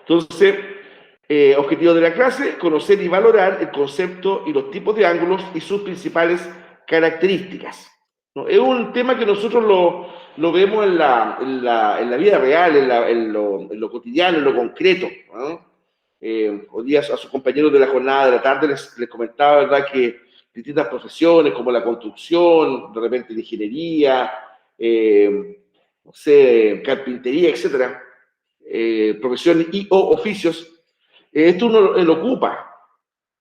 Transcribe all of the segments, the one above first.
Entonces, objetivo de la clase, conocer y valorar el concepto y los tipos de ángulos y sus principales características, ¿no? Es un tema que nosotros lo vemos en la vida real, en lo cotidiano, en lo concreto, ¿no? Hoy día a sus compañeros de la jornada de la tarde les comentaba, ¿verdad?, que distintas profesiones como la construcción, de repente la ingeniería, no sé, carpintería, etcétera, profesiones y o oficios, esto uno lo ocupa.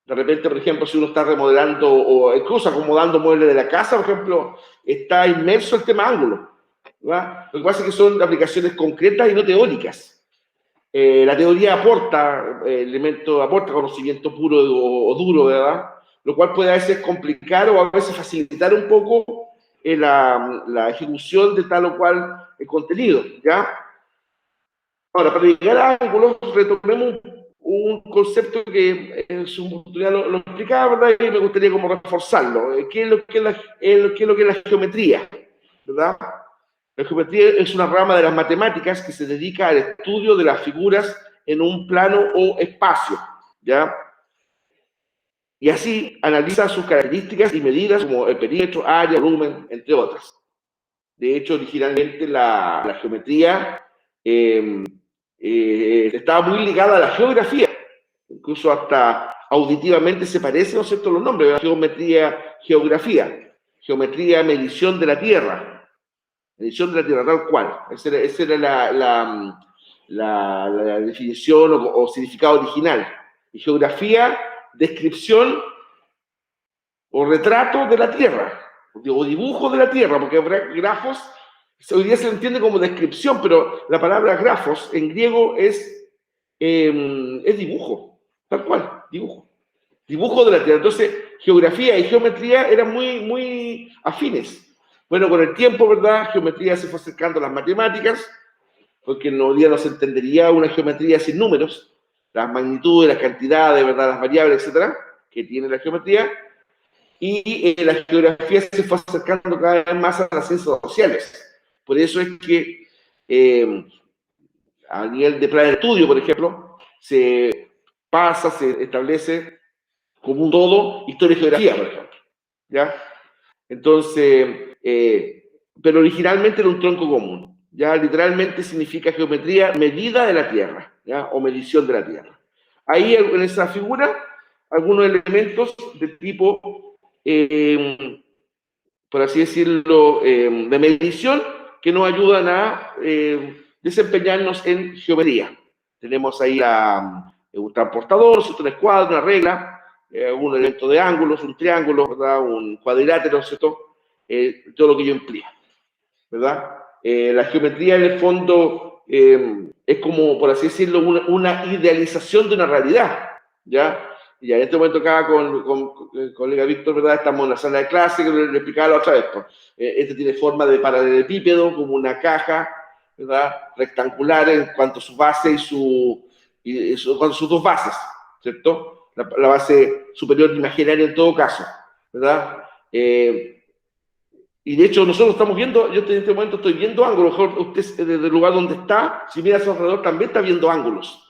De repente, por ejemplo, si uno está remodelando o incluso acomodando muebles de la casa, por ejemplo, está inmerso el tema ángulo, ¿verdad? Lo que pasa es que son aplicaciones concretas y no teóricas. La teoría aporta conocimiento puro o duro, ¿verdad? Lo cual puede a veces complicar o a veces facilitar un poco la ejecución de tal o cual contenido, ¿ya? Ahora, para llegar a ángulos, retomemos un concepto que en su oportunidad lo explicaba, ¿verdad? Y me gustaría como reforzarlo. ¿Qué es lo que es la geometría? ¿Verdad? La geometría es una rama de las matemáticas que se dedica al estudio de las figuras en un plano o espacio, ¿ya? Y así analiza sus características y medidas como el perímetro, área, volumen, entre otras. De hecho, originalmente la geometría estaba muy ligada a la geografía, incluso hasta auditivamente se parecen, ¿no es cierto?, los nombres, geometría, geometría, medición de la Tierra, tal cual. Esa era la definición o significado original. Y geografía, descripción o retrato de la Tierra, o dibujo de la Tierra, porque grafos hoy día se entiende como descripción, pero la palabra grafos en griego es dibujo, tal cual, dibujo. Dibujo de la Tierra. Entonces, geografía y geometría eran muy afines. Bueno, con el tiempo, ¿verdad? Geometría se fue acercando a las matemáticas, porque hoy día no se entendería una geometría sin números, las magnitudes, las cantidades, ¿verdad?, las variables, etcétera, que tiene la geometría. Y la geografía se fue acercando cada vez más a las ciencias sociales. Por eso es que a nivel de plan de estudio, por ejemplo, se establece como un todo historia y geografía, por ejemplo, ¿ya? Entonces, pero originalmente era un tronco común, ¿ya? Literalmente significa geometría, medida de la Tierra, ¿ya? O medición de la Tierra. Ahí en esa figura, algunos elementos de tipo, por así decirlo, de medición que nos ayudan a desempeñarnos en geometría. Tenemos ahí un transportador, una escuadra, una regla, un elemento de ángulos, un triángulo, ¿verdad?, un cuadrilátero, ¿cierto? Todo lo que ello implica, ¿verdad? La geometría en el fondo es como, por así decirlo, una idealización de una realidad, ¿ya? Y en este momento acá con el colega Víctor, ¿verdad?, estamos en la sala de clase, que le explicaba la otra vez, pues. Este tiene forma de paralelepípedo, como una caja, ¿verdad?, rectangular en cuanto a su base con sus dos bases, ¿cierto? La base superior imaginaria en todo caso, ¿verdad? Y de hecho nosotros estamos viendo, yo en este momento estoy viendo ángulos, usted desde el lugar donde está, si mira a su alrededor también está viendo ángulos,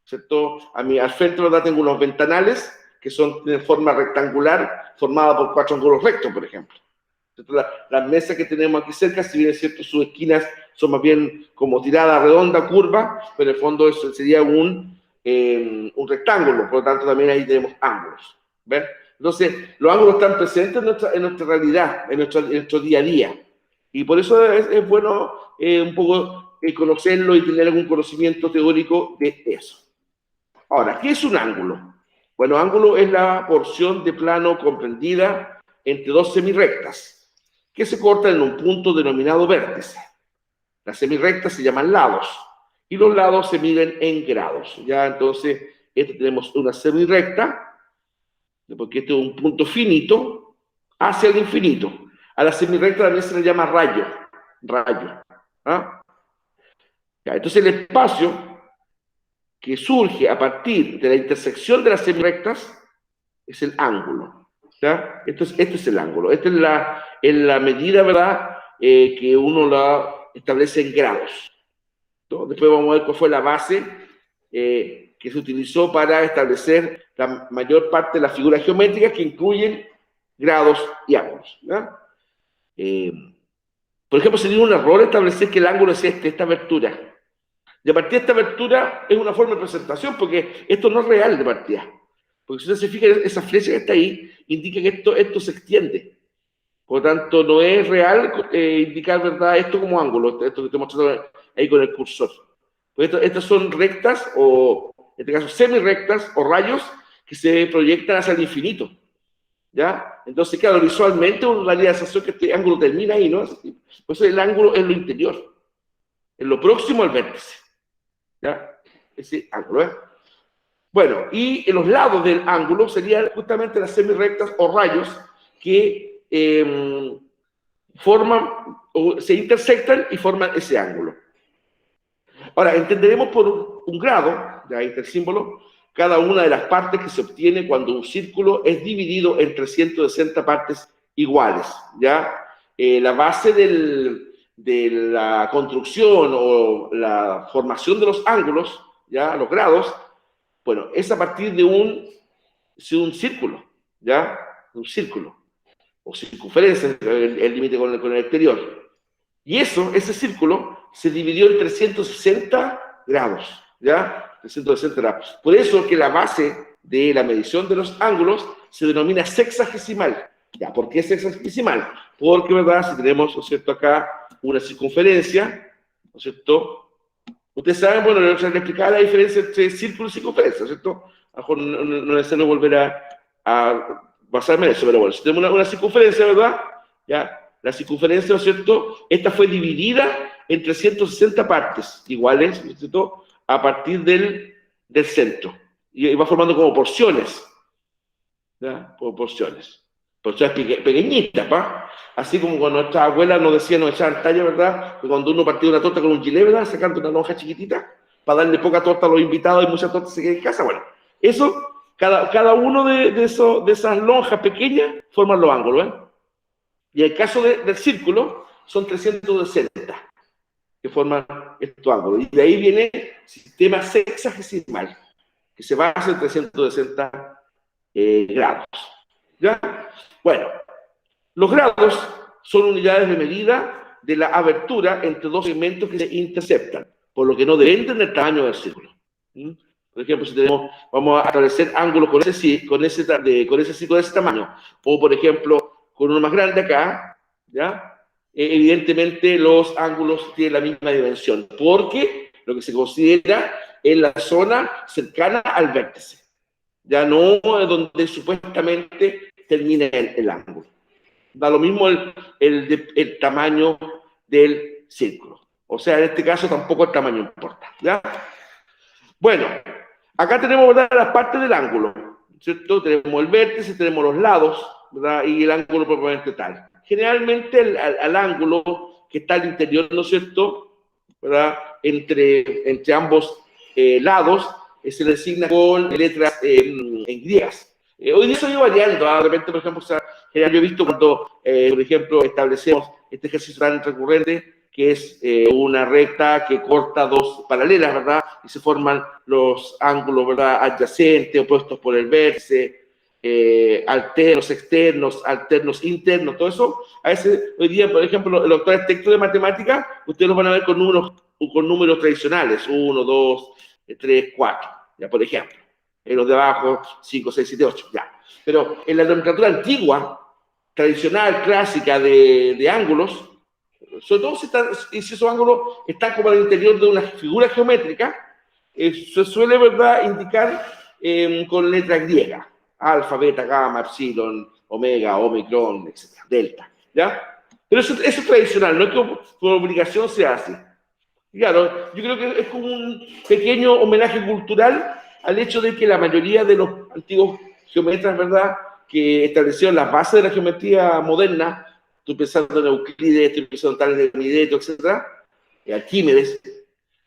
¿cierto? Al frente, ¿verdad?, tengo unos ventanales que son de forma rectangular, formada por 4 ángulos rectos, por ejemplo. Las mesas que tenemos aquí cerca, si bien es cierto, sus esquinas son más bien como tirada redonda, curva, pero en el fondo eso sería un rectángulo, por lo tanto también ahí tenemos ángulos, ¿ves? Entonces, los ángulos están presentes en nuestra realidad, en nuestro día a día. Y por eso es bueno un poco conocerlo y tener algún conocimiento teórico de eso. Ahora, ¿qué es un ángulo? Bueno, ángulo es la porción de plano comprendida entre dos semirrectas que se cortan en un punto denominado vértice. Las semirrectas se llaman lados y los lados se miden en grados. Ya, entonces, tenemos una semirrecta, porque este es un punto finito hacia el infinito. A la semirrecta también se le llama rayo. ¿Ah? Ya, entonces, el espacio que surge a partir de la intersección de las semirrectas es el ángulo. ¿Ya? Este es el ángulo. Esta es la medida, ¿verdad?, que uno la establece en grados, ¿no? Después vamos a ver cuál fue la base que se utilizó para establecer la mayor parte de las figuras geométricas que incluyen grados y ángulos. Por ejemplo, sería un error establecer que el ángulo es esta abertura. Y a partir de esta abertura es una forma de presentación, porque esto no es real de partida. Porque si usted se fija, esa flecha que está ahí indica que esto se extiende. Por lo tanto, no es real indicar, ¿verdad?, esto como ángulo, esto que estoy mostrando ahí con el cursor. Pues estas son rectas, o en este caso semi-rectas, o rayos que se proyectan hacia el infinito. ¿Ya? Entonces, claro, visualmente uno daría la sensación que este ángulo termina ahí, ¿no? Por eso el ángulo es lo interior, en lo próximo al vértice. ¿Ya? Ese ángulo, ¿eh? Bueno, y en los lados del ángulo serían justamente las semi-rectas o rayos que forman, o se intersectan y forman ese ángulo. Ahora, entenderemos por un grado, ya ahí está el símbolo, cada una de las partes que se obtiene cuando un círculo es dividido en 360 partes iguales, ¿ya? La base de la construcción o la formación de los ángulos, ¿ya? Los grados, bueno, es a partir de un círculo, ¿ya? Un círculo, o circunferencia, el límite con el exterior. Y ese círculo, se dividió en 360 grados, ¿ya? 360 grados. Por eso que la base de la medición de los ángulos se denomina sexagesimal. ¿Ya? ¿Por qué sexagesimal? Porque, ¿verdad? Si tenemos, ¿no es cierto?, acá una circunferencia, ¿no es cierto? Ustedes saben, bueno, les explicaba la diferencia entre círculo y circunferencia, ¿no es cierto? A lo mejor no es necesario volver a basarme en eso, pero bueno, si tenemos una circunferencia, ¿verdad? ¿Ya? La circunferencia, ¿no es cierto? Esta fue dividida en 360 partes iguales, ¿no es cierto?, a partir del centro. Y va formando como porciones, ¿ya? Como porciones. Porciones pequeñitas, ¿va? Así como cuando nuestra abuela nos decía, nos echaban talla, ¿verdad?, que cuando uno partía una torta con un gilet, ¿verdad?, sacando una lonja chiquitita, para darle poca torta a los invitados y muchas tortas se quedan en casa. Bueno, eso, cada uno de esas lonjas pequeñas forman los ángulos, ¿eh? Y el caso del círculo son 360 que forman estos ángulos. Y de ahí viene el sistema sexagesimal, que se basa en 360 grados. ¿Ya? Bueno, los grados son unidades de medida de la abertura entre dos segmentos que se interceptan, por lo que no dependen del tamaño del círculo. Por ejemplo, si vamos a establecer ángulos con ese círculo de ese tamaño, o por ejemplo, con uno más grande acá, ¿ya? Evidentemente los ángulos tienen la misma dimensión, porque lo que se considera es la zona cercana al vértice, ya no donde supuestamente termina el ángulo. Da lo mismo el tamaño del círculo. O sea, en este caso tampoco el tamaño importa, ¿ya? Bueno, acá tenemos, ¿verdad?, las partes del ángulo, ¿cierto? Tenemos el vértice, tenemos los lados, ¿verdad?, y el ángulo propiamente tal. Generalmente al ángulo que está al interior, ¿no es cierto?, ¿verdad?, entre ambos lados, se le designa con letras en griegas. Hoy día eso ha ido variando, de repente, por ejemplo, yo he visto cuando, por ejemplo, establecemos este ejercicio tan recurrente, que es una recta que corta dos paralelas, ¿verdad? Y se forman los ángulos, ¿verdad?, adyacentes, opuestos por el vértice, alternos externos, alternos internos, todo eso. A veces, hoy día, por ejemplo, los doctores textos de matemáticas, ustedes los van a ver con números tradicionales, 1, 2, 3, 4, ya, por ejemplo. En los de abajo, 5, 6, 7, 8, ya. Pero en la nomenclatura antigua, tradicional, clásica de ángulos, sobre todo si esos ángulos están como al interior de una figura geométrica, se suele, ¿verdad?, indicar con letra griega: alfa, beta, gamma, epsilon, omega, omicron, etc., delta, ¿ya? Pero eso es tradicional, no es que por obligación se hace. Y claro, yo creo que es como un pequeño homenaje cultural al hecho de que la mayoría de los antiguos geometras, ¿verdad?, que establecieron las bases de la geometría moderna, estoy pensando en Euclides, estoy pensando en Tales de Mileto, etc., Arquímedes,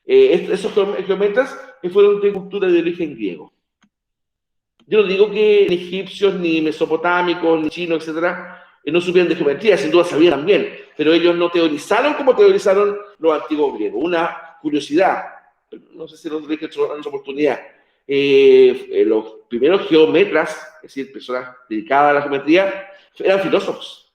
esos geometras que fueron de cultura de origen griego. Yo no digo que ni egipcios, ni mesopotámicos, ni chinos, etcétera, no supieran de geometría, sin duda sabían también, pero ellos no teorizaron como teorizaron los antiguos griegos. Una curiosidad, no sé si lo dije en otra oportunidad, los primeros geómetras, es decir, personas dedicadas a la geometría, eran filósofos,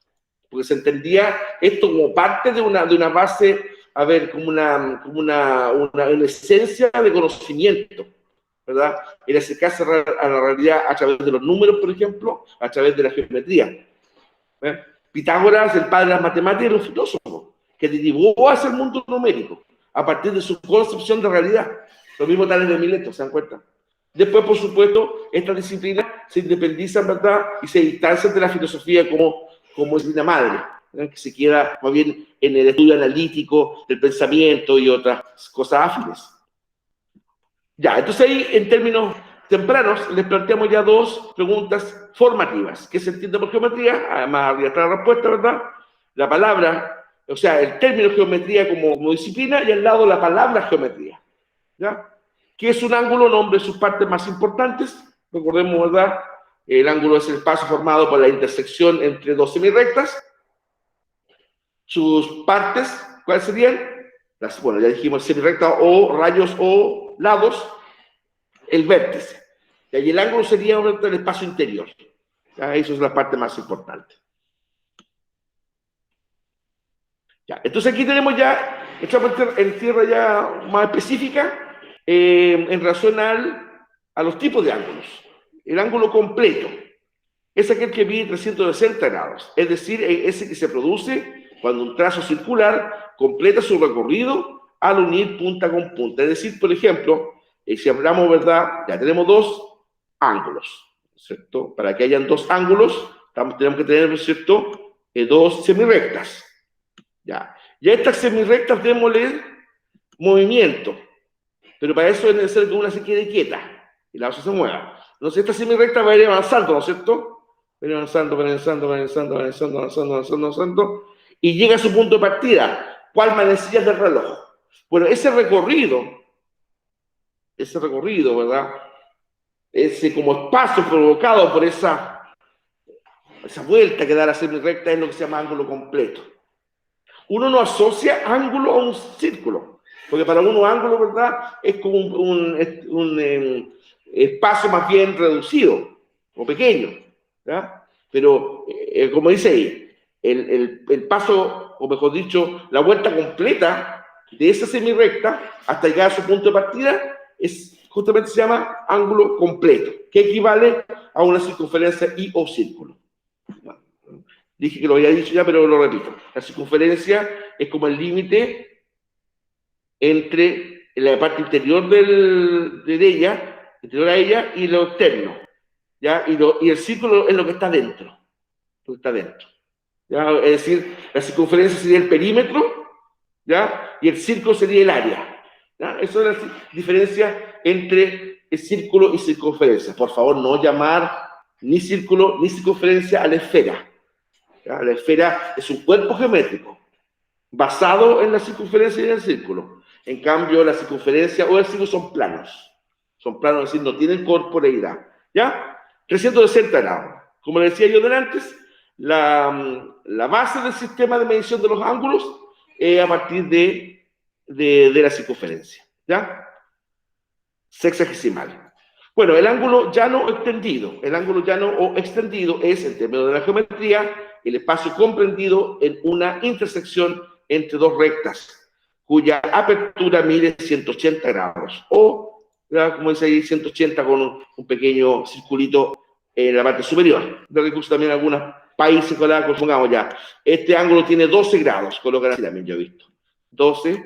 porque se entendía esto como parte de una base, a ver, como una esencia de conocimiento, ¿verdad? Era acercarse a la realidad a través de los números, por ejemplo, a través de la geometría. Pitágoras, el padre de las matemáticas, era un filósofo que derivó hacia el mundo numérico a partir de su concepción de realidad. Lo mismo Tales de Mileto, ¿se dan cuenta? Después, por supuesto, estas disciplinas se independizan, ¿verdad? Y se distancian de la filosofía como disciplina madre, ¿verdad? Que se queda más bien en el estudio analítico del pensamiento y otras cosas afines. Ya, entonces ahí, en términos tempranos, les planteamos ya dos preguntas formativas. ¿Qué se entiende por geometría? Además, habría otra respuesta, ¿verdad? La palabra, o sea, el término geometría como disciplina y al lado la palabra geometría. ¿Ya? ¿Qué es un ángulo? Nombre sus partes más importantes. Recordemos, ¿verdad? El ángulo es el espacio formado por la intersección entre dos semirectas. Sus partes, ¿cuáles serían? Bueno, ya dijimos semirecta o rayos o lados. El vértice. Y ahí el ángulo sería el espacio interior. ¿Ya? Eso es la parte más importante. Ya. Entonces aquí tenemos ya, entramos en tierra ya más específica, en relación a los tipos de ángulos. El ángulo completo es aquel que mide 360 grados, es decir, ese que se produce cuando un trazo circular completa su recorrido al unir punta con punta. Es decir, por ejemplo, si hablamos, ¿verdad? Ya tenemos dos ángulos, ¿cierto? Para que hayan dos ángulos, tenemos que tener, ¿cierto? Dos semirectas. Ya. Y a estas semirectas démosle movimiento, pero para eso es necesario que una se quede quieta y la otra se mueva. Entonces esta semirecta va a ir avanzando, ¿no es cierto? Va a ir avanzando, avanzando, y llega a su punto de partida. ¿Cuál manecillas del reloj? Bueno, ese recorrido, ¿verdad? Ese como espacio provocado por esa vuelta que da la semirecta es lo que se llama ángulo completo. Uno no asocia ángulo a un círculo, porque para uno ángulo, ¿verdad? Es como un espacio más bien reducido o pequeño, ¿ya? Pero, como dice ahí, el paso, o mejor dicho, la vuelta completa de esa semirecta hasta llegar a su punto de partida justamente se llama ángulo completo, que equivale a una circunferencia y o círculo. Dije que lo había dicho ya, pero lo repito. La circunferencia es como el límite entre la parte interior de ella, interior a ella, y lo externo. ¿Ya? Y el círculo es lo que está dentro. Lo que está dentro. ¿Ya? Es decir, la circunferencia sería el perímetro, ¿ya? Y el círculo sería el área. ¿Ya? Esa es la diferencia entre el círculo y circunferencia. Por favor, no llamar ni círculo ni circunferencia a la esfera. ¿Ya? La esfera es un cuerpo geométrico basado en la circunferencia y en el círculo. En cambio, la circunferencia o el círculo son planos. Son planos, es decir, no tienen corporeidad. ¿Ya? 360 grados. Como le decía yo antes, la base del sistema de medición de los ángulos es a partir de la circunferencia. ¿Ya? Sexagesimal. Bueno, el ángulo llano o extendido. El ángulo llano o extendido es, en términos de la geometría, el espacio comprendido en una intersección entre dos rectas, cuya apertura mide 180 grados. O, como dice ahí, 180 con un pequeño circulito en la parte superior. De recurso también en algunos países, pongamos ya. Este ángulo tiene 12 grados, colocan así también, yo he visto. 12,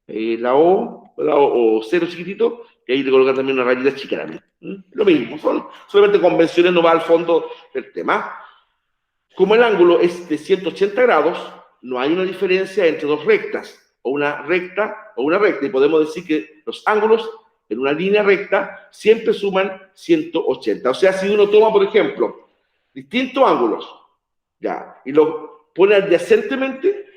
la O, o 0 chiquitito, y ahí le colocan también una rayita chica también. Lo mismo, son solamente convenciones, no va al fondo del tema. Como el ángulo es de 180 grados, no hay una diferencia entre dos rectas, o una recta, y podemos decir que los ángulos en una línea recta siempre suman 180. O sea, si uno toma, por ejemplo, distintos ángulos, ya, y los pone adyacentemente,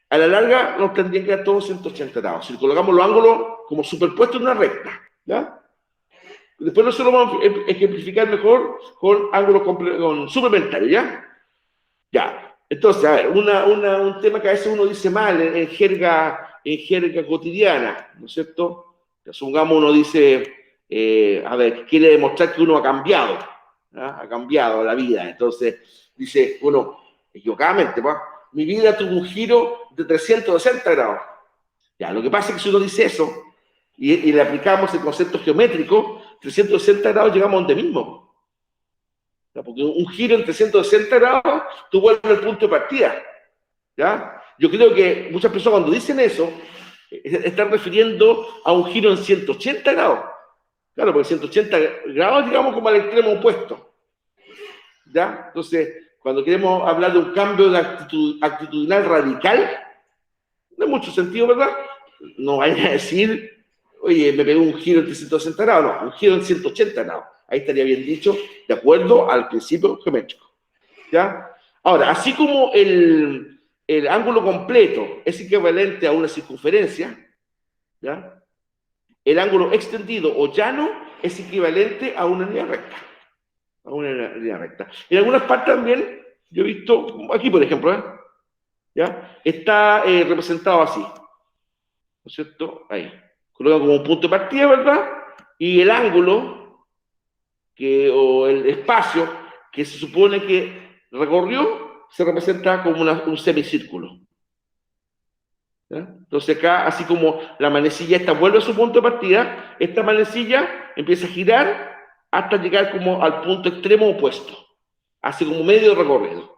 a la larga nos tendrían que dar todos 180 grados. Si colocamos los ángulos como superpuestos en una recta, ¿ya? Después nosotros vamos a ejemplificar mejor con ángulos suplementarios, ¿ya? Ya. Entonces, a ver, un tema que a veces uno dice mal en jerga cotidiana, ¿no es cierto? Supongamos uno dice, a ver, quiere demostrar que uno ha cambiado, ¿ah? Ha cambiado la vida. Entonces dice, bueno, equivocadamente, pues, mi vida tuvo un giro de 360 grados. Ya, lo que pasa es que si uno dice eso y le aplicamos el concepto geométrico, 360 grados llegamos a donde mismo. ¿Ya? Porque un giro en 360 grados, tú vuelves al punto de partida. ¿Ya? Yo creo que muchas personas cuando dicen eso, están refiriendo a un giro en 180 grados. Claro, porque 180 grados, digamos, como al extremo opuesto. ¿Ya? Entonces, cuando queremos hablar de un cambio de actitudinal radical, no hay mucho sentido, ¿verdad? No vayan a decir, oye, me pegó un giro en 360 grados, no, un giro en 180 grados. Ahí estaría bien dicho, de acuerdo al principio geométrico. ¿Ya? Ahora, así como el ángulo completo es equivalente a una circunferencia, ¿ya? El ángulo extendido o llano es equivalente a una línea recta. A una línea recta. En algunas partes también, yo he visto, aquí por ejemplo, ¿ya? Está representado así, ¿no es cierto? Ahí. Coloca como un punto de partida, ¿verdad? Y el ángulo o el espacio que se supone que recorrió se representa como un semicírculo. ¿Ya? Entonces acá, así como la manecilla esta vuelve a su punto de partida, esta manecilla empieza a girar hasta llegar como al punto extremo opuesto, hace como medio recorrido.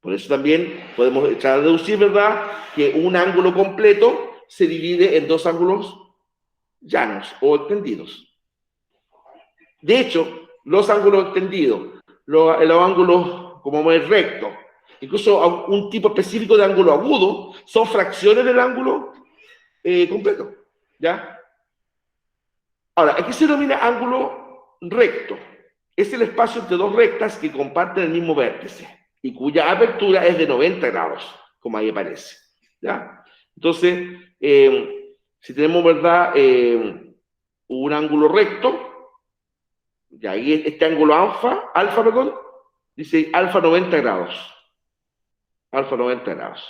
Por eso también podemos echar a deducir, ¿verdad?, que un ángulo completo se divide en dos ángulos llanos o extendidos. De hecho, los ángulos extendidos, los ángulos como es recto, incluso un tipo específico de ángulo agudo, son fracciones del ángulo completo. ¿Ya? Ahora, ¿a qué se denomina ángulo recto? Es el espacio entre dos rectas que comparten el mismo vértice y cuya apertura es de 90 grados, como ahí aparece. ¿Ya? Entonces, si tenemos, ¿verdad?, un ángulo recto, y ahí este ángulo alfa, perdón, dice alfa 90 grados. Alfa 90 grados.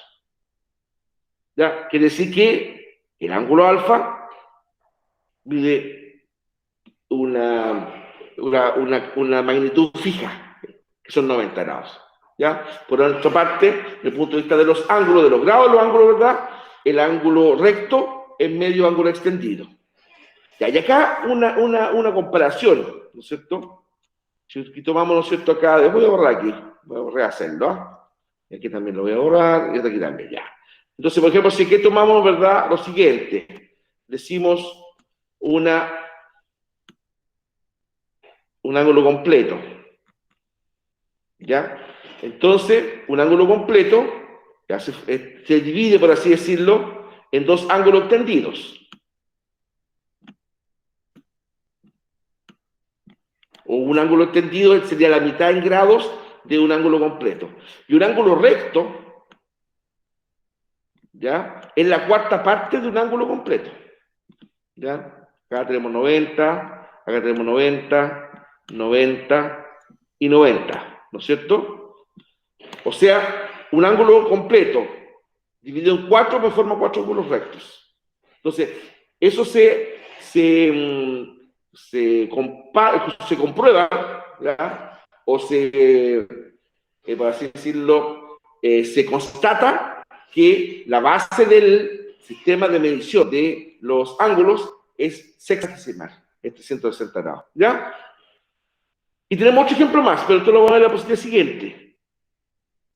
¿Ya? Quiere decir que el ángulo alfa mide una magnitud fija, que son 90 grados. ¿Ya? Por otra parte, desde el punto de vista de los ángulos, de los grados de los ángulos, ¿verdad?, el ángulo recto es medio ángulo extendido. ¿Ya? Y acá una comparación, ¿no es cierto? Si tomamos, ¿no es cierto?, acá, voy a borrar aquí, voy a rehacerlo, ¿eh? Y aquí también lo voy a borrar, y aquí también, ya. Entonces, por ejemplo, si aquí tomamos, ¿verdad?, lo siguiente, decimos un ángulo completo, ¿ya? Entonces, un ángulo completo se divide, por así decirlo, en dos ángulos extendidos. O un ángulo extendido sería la mitad en grados de un ángulo completo. Y un ángulo recto, ¿ya?, es la cuarta parte de un ángulo completo. ¿Ya? Acá tenemos 90, acá tenemos 90, 90 y 90, ¿no es cierto? O sea, un ángulo completo dividido en cuatro me forma cuatro ángulos rectos. Entonces, eso se comprueba, ¿ya?, o por así decirlo, se constata que la base del sistema de medición de los ángulos es sexagesimal, es 360 grados, ¿ya? Y tenemos 8 ejemplos más, pero esto lo vamos a ver en la posibilidad siguiente.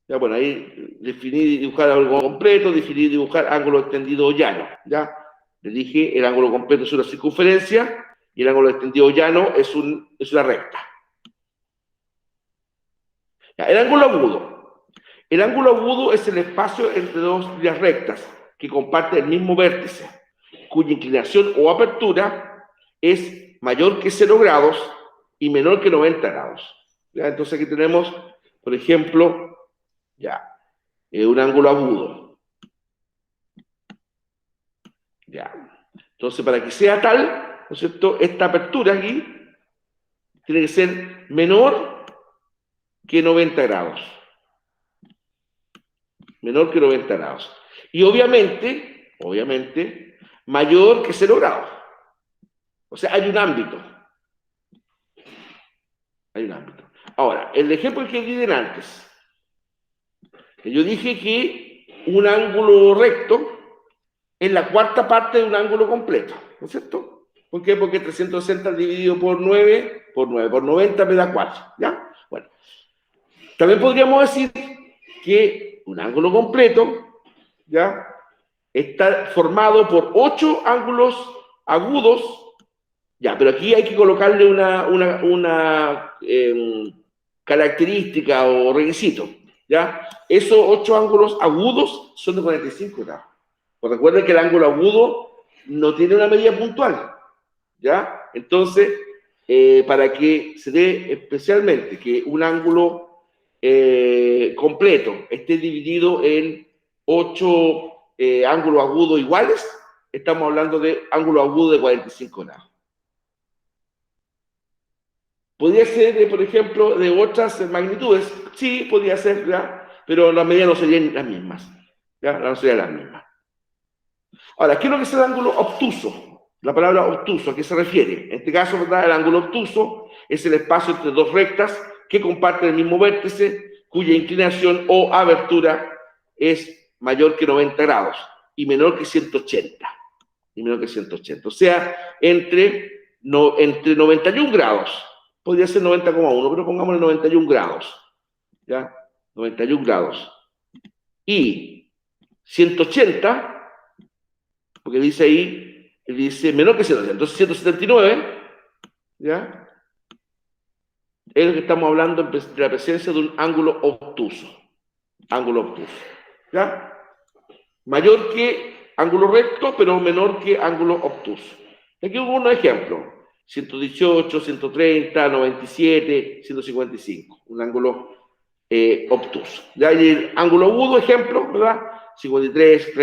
Ya, bueno, ahí definir y dibujar algo completo, definir y dibujar ángulo extendido o llano, ¿ya? Le dije, el ángulo completo es una circunferencia y el ángulo extendido o llano es una recta. Ya, el ángulo agudo. El ángulo agudo es el espacio entre dos líneas rectas que comparten el mismo vértice, cuya inclinación o apertura es mayor que 0 grados y menor que 90 grados. ¿Ya? Entonces aquí tenemos, por ejemplo, ya, un ángulo agudo. Ya. Entonces, para que sea tal, ¿no es cierto?, esta apertura aquí tiene que ser menor que 90 grados. Menor que 90 grados. Y obviamente, mayor que 0 grados. O sea, hay un ámbito. Hay un ámbito. Ahora, el ejemplo que di antes, que yo dije que un ángulo recto es la cuarta parte de un ángulo completo, ¿no es cierto? ¿Por qué? Porque 360 dividido por 9, por 90 me da 4, ¿ya? Bueno, también podríamos decir que un ángulo completo, ¿ya? Está formado por 8 ángulos agudos, ya, pero aquí hay que colocarle una característica o requisito, ¿ya? Esos 8 ángulos agudos son de 45 grados. Pues recuerden que el ángulo agudo no tiene una medida puntual, ¿ya? Entonces, para que se dé especialmente que un ángulo completo esté dividido en 8 ángulos agudos iguales, estamos hablando de ángulo agudo de 45 grados. ¿Podría ser, por ejemplo, de otras magnitudes? Sí, podría ser, ¿ya? Pero las medidas no serían las mismas, ¿ya? No serían las mismas. Ahora, ¿qué es lo que es el ángulo obtuso? La palabra obtuso, ¿a qué se refiere? En este caso, ¿verdad? El ángulo obtuso es el espacio entre dos rectas que comparten el mismo vértice, cuya inclinación o abertura es mayor que 90 grados y menor que 180. Y menor que 180. O sea, entre 91 grados, podría ser 90,1, pero pongámosle 91 grados, ¿ya? 91 grados. Y 180, porque dice ahí, dice menor que 180, entonces 179, ¿ya? Es lo que estamos hablando de la presencia de un ángulo obtuso. Ángulo obtuso, ¿ya? Mayor que ángulo recto, pero menor que ángulo obtuso. Aquí hubo unos ejemplos. 118, 130, 97, 155. Un ángulo obtuso. Ya hay el ángulo agudo, ejemplo, ¿verdad? 53,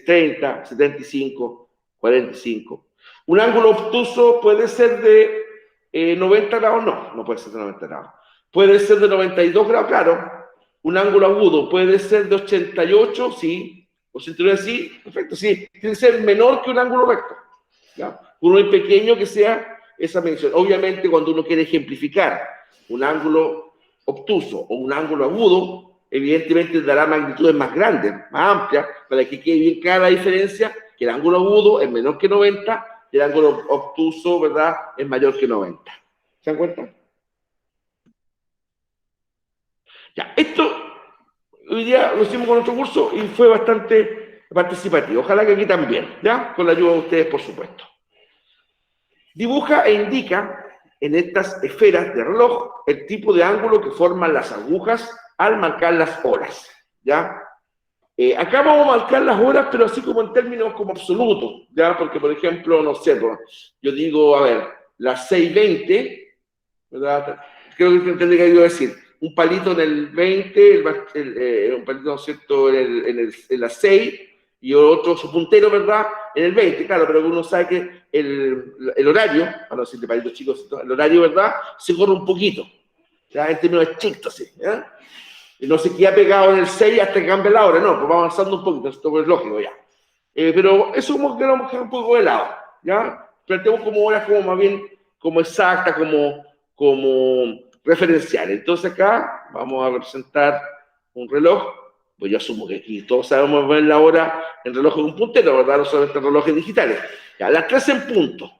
30, 75, 45. Un ángulo obtuso puede ser de 90 grados, no puede ser de 90 grados. Puede ser de 92 grados, claro. Un ángulo agudo puede ser de 88, sí. 89, sí, perfecto, sí. Tiene que ser menor que un ángulo recto, ¿ya? Uno muy pequeño que sea esa medición. Obviamente, cuando uno quiere ejemplificar un ángulo obtuso o un ángulo agudo, evidentemente dará magnitudes más grandes, más amplias, para que quede bien clara la diferencia, que el ángulo agudo es menor que 90 y el ángulo obtuso, ¿verdad?, es mayor que 90. ¿Se dan cuenta? Ya, esto hoy día lo hicimos con nuestro curso y fue bastante participativo. Ojalá que aquí también, ¿ya? Con la ayuda de ustedes, por supuesto. Dibuja e indica en estas esferas de reloj el tipo de ángulo que forman las agujas al marcar las horas, ¿ya? Acá vamos a marcar las horas, pero así como en términos como absolutos, ¿ya? Porque, por ejemplo, no sé, yo digo, a ver, las 6:20, ¿verdad? Creo que entendí que iba a decir, un palito en el 20, un palito, ¿no es cierto?, en las 6, y otro, su puntero, ¿verdad?, en el 20, claro, pero uno sabe que el horario, para no decirle palitos chicos, el horario, ¿verdad?, se corre un poquito, ¿ya? En términos estrictos, ¿sí? ¿Ya? Y no se queda pegado en el 6 hasta que cambie la hora, no, pues va avanzando un poquito, esto es lógico ya. Pero eso como que vamos a dejar un poco de lado, ¿ya? Planteamos como horas como más bien, como exacta, como referencial. Entonces acá vamos a representar un reloj, pues yo asumo que aquí todos sabemos ver la hora en reloj de un puntero, ¿verdad? No solamente en relojes digitales. Ya, las 3 en punto.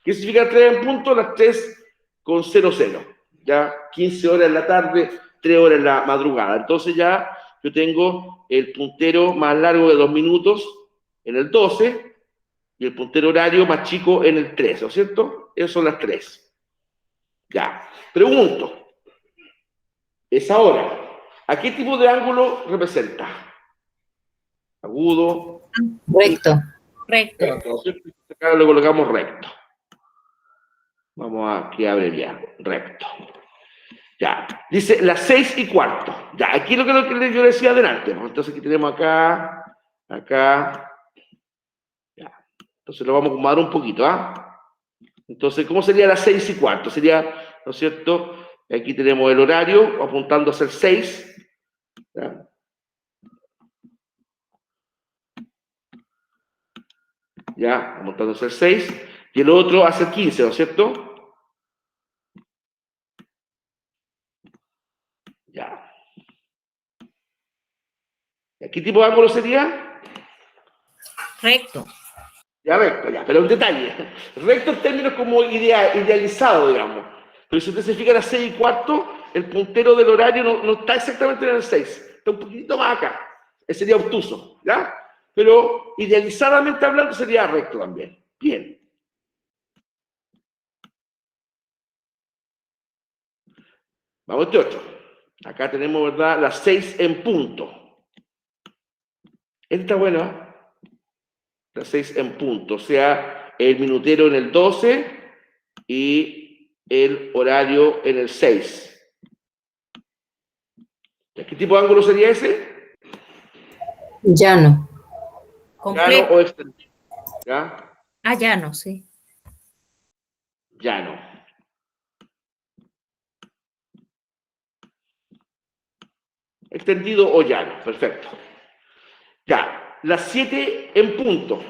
¿Qué significa 3 en punto? Las 3:00, ya 15 horas en la tarde, 3 horas en la madrugada. Entonces ya yo tengo el puntero más largo de 2 minutos en el 12 y el puntero horario más chico en el 13, ¿no es cierto? Esas son las 3. Ya. Pregunto, esa hora, ¿a qué tipo de ángulo representa? Agudo. Recto. Recto. Acá lo colocamos recto. Vamos a que abreviar. Recto. Ya. Dice las 6:15. Ya, aquí lo que yo decía adelante. Entonces aquí tenemos acá. Ya. Entonces lo vamos a acomodar un poquito, ¿ah? Entonces, ¿cómo sería las 6:15? Sería, ¿no es cierto? Aquí tenemos el horario apuntando a ser 6. ¿Ya? ya, montando hacia el 6, y el otro hacia el 15, ¿no es cierto? Ya. ¿Qué tipo de ángulo sería? Recto. Ya, recto, ya, pero un detalle. Recto en términos como idealizado, digamos. Pero si usted se fija a las 6:15, el puntero del horario no está exactamente en el 6, está un poquitito más acá. Ese sería obtuso, ¿ya? Pero idealizadamente hablando sería recto también. Bien. Vamos a este otro. Acá tenemos, ¿verdad? Las 6 en punto. Esta está buena. Las 6 en punto. O sea, el minutero en el 12 y el horario en el 6. ¿Qué tipo de ángulo sería ese? Llano. ¿Llano o extendido? ¿Ya? Ah, llano, sí. Llano. Extendido o llano. Perfecto. Ya. Las 7 en punto.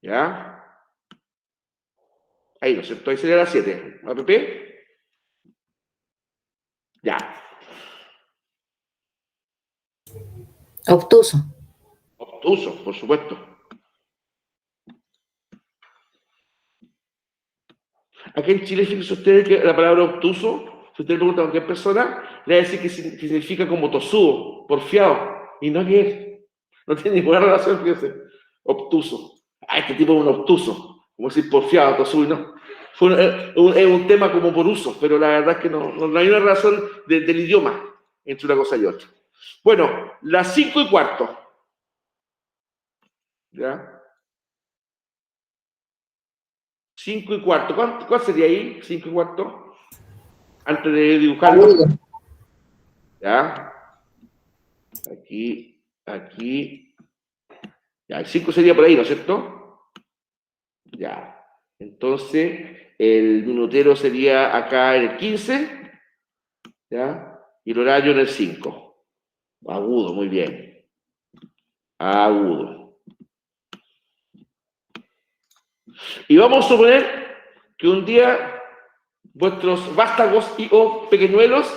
¿Ya? Ahí, ¿no es cierto? Ahí sería las 7. ¿APP? Ya. Obtuso. Obtuso, por supuesto. Aquí en Chile, fíjense ustedes que la palabra obtuso, si usted le pregunta a cualquier persona, le va a decir que significa como tosudo, porfiado, y no es que no tiene ninguna relación, fíjense. Obtuso. Ah, este tipo es un obtuso, como decir porfiado, tosudo, ¿no? Es un tema como por uso, pero la verdad es que no hay una relación del idioma entre una cosa y otra. Bueno, las 5:15. ¿Ya? 5:15. ¿Cuál sería ahí? 5:15. Antes de dibujarlo. ¿Ya? Aquí. Ya, el 5 sería por ahí, ¿no es cierto? Ya. Entonces, el minutero sería acá en el 15. ¿Ya? Y el horario en el 5. Agudo, muy bien. Agudo. Y vamos a suponer que un día vuestros vástagos y o pequeñuelos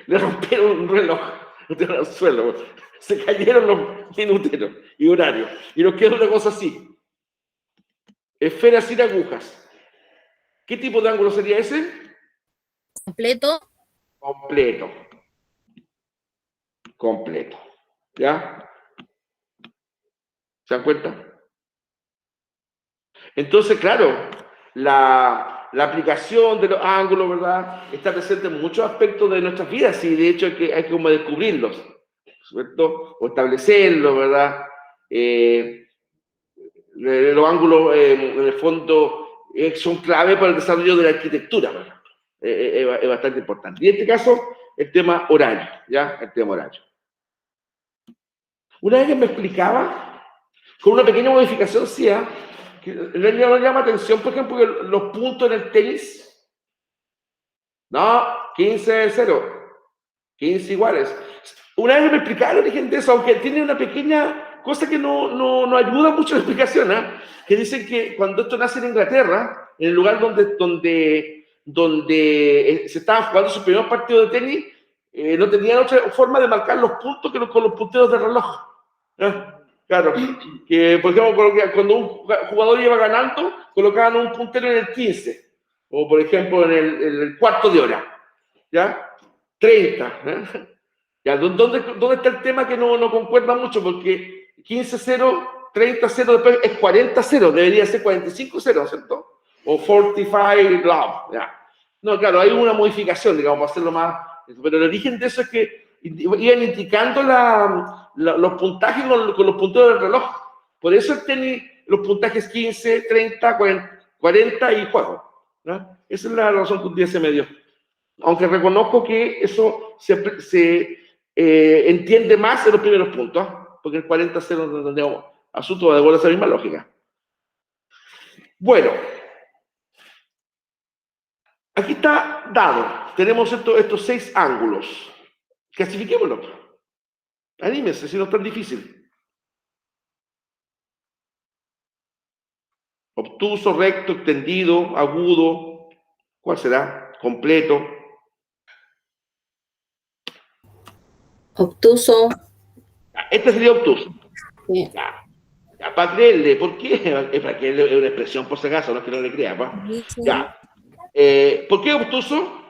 le rompieron un reloj al suelo. Se cayeron los minuteros y horarios. Y nos queda una cosa así. Esferas sin agujas. ¿Qué tipo de ángulo sería ese? Completo. Completo. Completo. ¿Ya? ¿Se dan cuenta? Entonces, claro, la aplicación de los ángulos, ¿verdad? Está presente en muchos aspectos de nuestras vidas y de hecho hay que como descubrirlos, ¿cierto? O establecerlos, ¿verdad? Los ángulos, en el fondo, son clave para el desarrollo de la arquitectura, ¿verdad? Es bastante importante. Y en este caso, el tema horario, ¿ya? El tema horario. Una vez que me explicaba, con una pequeña modificación, sí, que en realidad nos llama atención, por ejemplo, que los puntos en el tenis, no, 15-0, 15 iguales. Una vez me explicaron el origen de eso, aunque tiene una pequeña cosa que no ayuda mucho en la explicación, que dicen que cuando esto nace en Inglaterra, en el lugar donde se estaban jugando sus primeros partidos de tenis, no tenían otra forma de marcar los puntos que con los punteros de reloj. Claro, que por ejemplo, cuando un jugador iba ganando, colocaban un puntero en el 15, o por ejemplo en el cuarto de hora, ¿ya? 30, ¿eh? ¿Ya? ¿Dónde está el tema que no concuerda mucho? Porque 15-0, 30-0, después es 40-0, debería ser 45-0, ¿cierto? O 45 love, ¿ya? No, claro, hay una modificación, digamos, para hacerlo más. Pero el origen de eso es que iban indicando los puntajes con los punteros del reloj. Por eso el tenis, los puntajes 15, 30, 40 y juego, ¿no? Esa es la razón que un día se me dio. Aunque reconozco que eso se entiende más en los primeros puntos, porque el 40-0 no entendemos asunto de esa misma lógica. Bueno, Aquí está dado. Tenemos estos 6 ángulos. Clasifiquémoslo. Anímense, si no es tan difícil. Obtuso, recto, extendido, agudo. ¿Cuál será? Completo. Obtuso. Este sería obtuso. Sí. Ya, para creerle, ¿por qué? Es para que es una expresión por si acaso, no es que no le crea, ¿pa? Ya. ¿Por qué obtuso?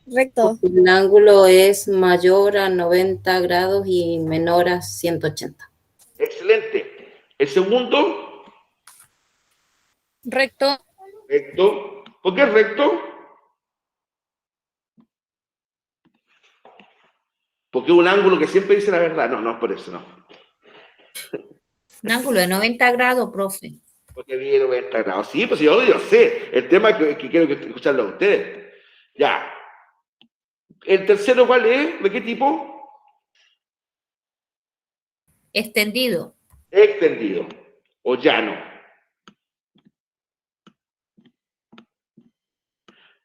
Recto. El ángulo es mayor a 90 grados y menor a 180. Excelente. El segundo, Recto. recto. ¿Por qué recto? Porque es un ángulo que siempre dice la verdad. No, no es por eso, no. Un ángulo de 90 grados, profe. Porque viene 90 grados. Sí, pues yo sé. El tema es que quiero escucharlo a ustedes. Ya. ¿El tercero cuál es? ¿De qué tipo? Extendido. Extendido. O llano.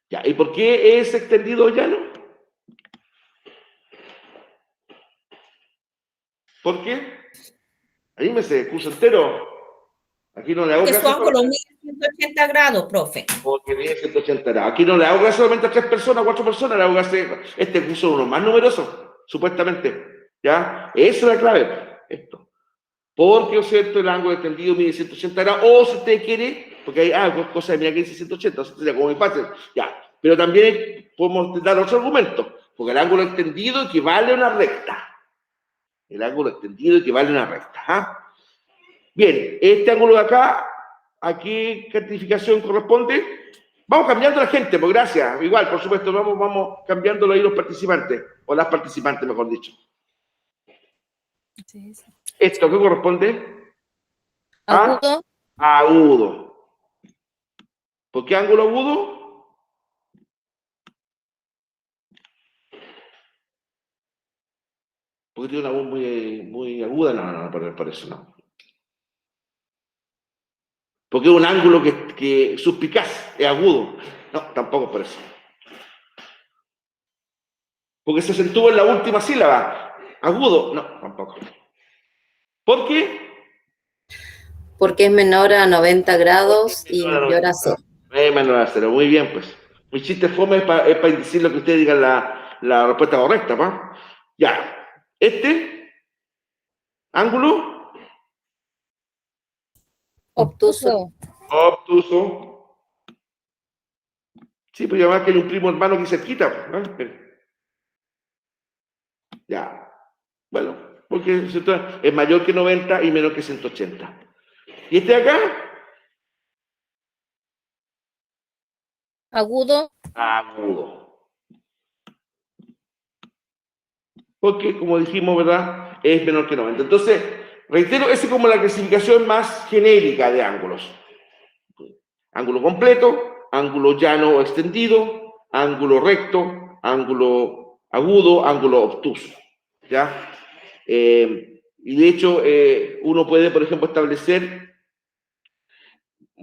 Ya. ¿Y por qué es extendido o llano? ¿Por qué? Anímese, curso entero. Aquí no le hago Que su caso. ángulo mide 180 grados, profe. Porque viene 180 grados. Aquí no le hago caso solamente a 3 personas, 4 personas, le hago caso este curso es uno más numeroso, supuestamente. ¿Ya? Esa es la clave. Esto. Porque, ¿o cierto? El ángulo extendido mide 180 grados. O si usted quiere, porque hay cosas de mira que dice 180, o sea, sería como muy fácil. Ya. Pero también podemos dar otro argumento. Porque el ángulo extendido equivale a una recta. El ángulo extendido equivale a una recta. ¿Ah? Bien, este ángulo de acá, ¿a qué certificación corresponde? Vamos cambiando a la gente, pues gracias. Igual, por supuesto, vamos cambiándolo ahí los participantes, o las participantes, mejor dicho. ¿Esto qué corresponde? Agudo. Agudo. ¿Por qué ángulo agudo? Porque tiene una voz muy aguda. No, por eso no. Porque es un ángulo que suspicaz, es agudo. No, tampoco por eso. Porque se acentúa en la última sílaba. Agudo, no, tampoco. ¿Por qué? Porque es menor a 90 grados y mayor a 0. Menor a 0, muy bien, pues. Mi chiste fome es para decir lo que ustedes digan la respuesta correcta, ¿pa? Ya. Este ángulo Obtuso. obtuso. Sí, pues además que hay un primo hermano aquí cerquita, ¿no? Ya. Bueno, porque es mayor que 90 y menor que 180. ¿Y este de acá? Agudo. Agudo. Porque, como dijimos, ¿verdad? Es menor que 90. Entonces, reitero, esa es como la clasificación más genérica de ángulos. Ángulo completo, ángulo llano o extendido, ángulo recto, ángulo agudo, ángulo obtuso. ¿Ya? Y de hecho, uno puede, por ejemplo, establecer,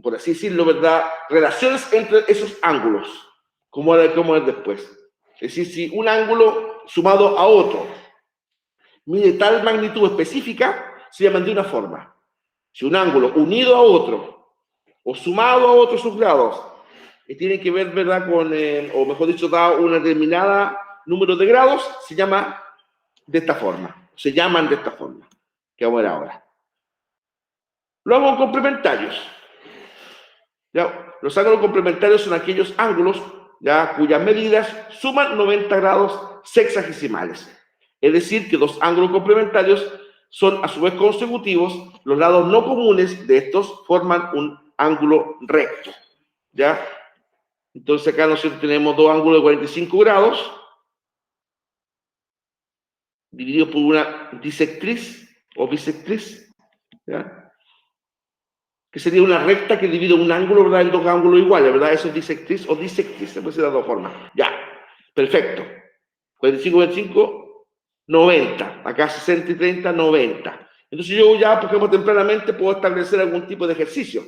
por así decirlo, ¿verdad?, relaciones entre esos ángulos, como es después. Es decir, si un ángulo sumado a otro mide tal magnitud específica, se llaman de una forma. Si un ángulo unido a otro o sumado a otros sus grados tiene que ver, ¿verdad?, con, o mejor dicho, dado una determinada número de grados, se llama de esta forma. Se llaman de esta forma, que vamos a ver ahora. Luego, complementarios. ¿Ya? Los ángulos complementarios son aquellos ángulos, ¿ya?, cuyas medidas suman 90 grados sexagesimales. Es decir, que dos ángulos complementarios son a su vez consecutivos, los lados no comunes de estos forman un ángulo recto. ¿Ya? Entonces acá nosotros tenemos dos ángulos de 45 grados, divididos por una disectriz o bisectriz, ¿ya?, que sería una recta que divide un ángulo, ¿verdad?, en dos ángulos iguales, ¿verdad? Eso es disectriz o disectriz, se puede decir de dos formas. Ya, perfecto. 45, 25, 90. Acá 60 y 30, 90. Entonces yo ya, por ejemplo, tempranamente puedo establecer algún tipo de ejercicio.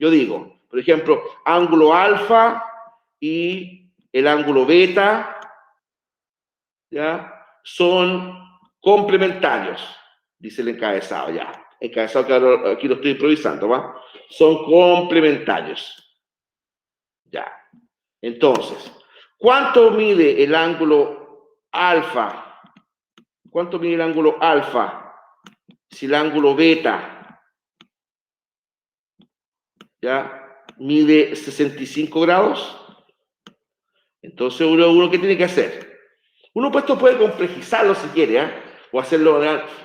Yo digo, por ejemplo, ángulo alfa y el ángulo beta, ¿ya? Son complementarios, dice el encabezado, ya. Encabezado que ahora aquí lo estoy improvisando, ¿va? Son complementarios. Ya. Entonces, ¿cuánto mide el ángulo alfa? ¿Cuánto mide el ángulo alfa? Si el ángulo beta, ya, mide 65 grados, entonces uno ¿qué tiene que hacer? Uno pues esto puede complejizarlo si quiere, ¿eh? O hacerlo